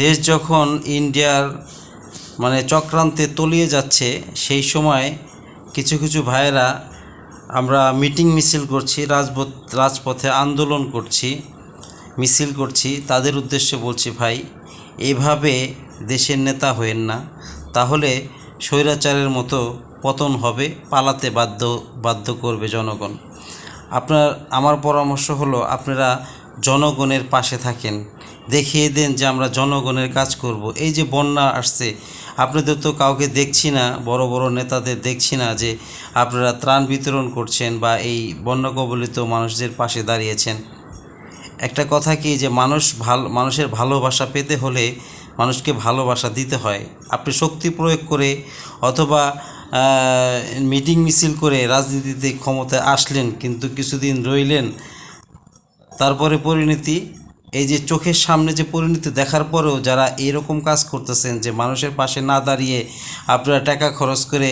দেশ যখন ইন্ডিয়ার চক্রান্তে তলিয়ে যাচ্ছে, সেই সময় কিছু কিছু ভাইয়েরা আমরা মিটিং মিছিল করছি, রাজপথে আন্দোলন করছি, মিছিল করছি, তাদের উদ্দেশ্যে বলছি, ভাই এভাবে দেশের নেতা হয়েন না, তাহলে স্বৈরাচারের মতো পতন হবে, পালাতে বাধ্য করবে জনগণ। আমার পরামর্শ হলো, আপনারা জনগণের পাশে থাকেন, দেখিয়ে দেন যে আমরা জনগণের কাজ করব। এই যে বন্যা আসছে, আপনাদের তো কাউকে দেখছি না, বড় বড় নেতাদের দেখছি না যে আপনারা ত্রাণ বিতরণ করছেন বা এই বন্যা কবলিত মানুষদের পাশে দাঁড়িয়েছেন। একটা কথা কি, যে মানুষের ভালোবাসা পেতে হলে মানুষকে ভালোবাসা দিতে হয়। আপনি শক্তি প্রয়োগ করে অথবা মিটিং মিছিল করে রাজনীতিতে ক্ষমতায় আসলেন, কিন্তু কিছুদিন রইলেন, তারপরে পরিণতি, এই যে চোখের সামনে যে পরিণতি দেখার পরেও যারা এরকম কাজ করতেছেন, যে মানুষের পাশে না দাঁড়িয়ে আপনারা টাকা খরচ করে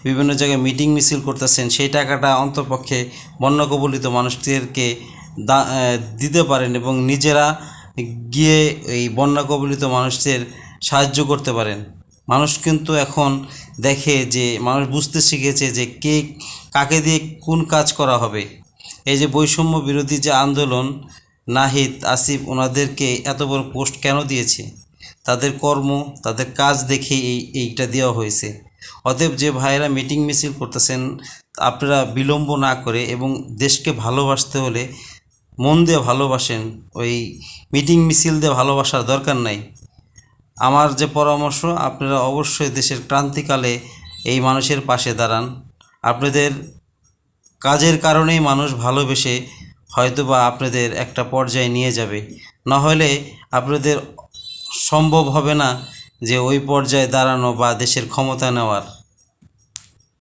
বিভিন্ন জায়গায় মিটিং মিছিল করতেছেন, সেই টাকাটা অন্তপক্ষে বন্যা কবলিত মানুষদেরকে দিতে পারেন এবং নিজেরা গিয়ে এই বন্যা কবলিত মানুষদের সাহায্য করতে পারেন। মানুষ কিন্তু এখন দেখে, যে মানুষ বুঝতে শিখেছে যে কে কাকে দিয়ে কোন কাজ করা হবে। এই যে বৈষম্য বিরোধী যে আন্দোলন, নাহিদ আসিফ ওনাদেরকে এত বড় পোস্ট কেন দিয়েছে? তাদের কর্ম, তাদের কাজ দেখে এইটা দেওয়া হয়েছে। অতএব যে ভাইয়েরা মিটিং মিছিল করতেছেন, আপনারা বিলম্ব না করে এবং দেশকে ভালোবাসতে হলে মন দিয়ে ভালোবাসেন, ওই মিটিং মিছিল দিয়ে ভালোবাসার দরকার নাই। আমার যে পরামর্শ, আপনারা অবশ্যই দেশের ক্রান্তিকালে এই মানুষের পাশে দাঁড়ান। আপনাদের কাজের কারণেই মানুষ ভালোবেসে হয়তোবা আপনাদের একটা পর্যায়ে নিয়ে যাবে, না হলে আপনাদের সম্ভব হবে না যে ওই পর্যায়ে দাঁড়ানো বা দেশের ক্ষমতা নেওয়ার।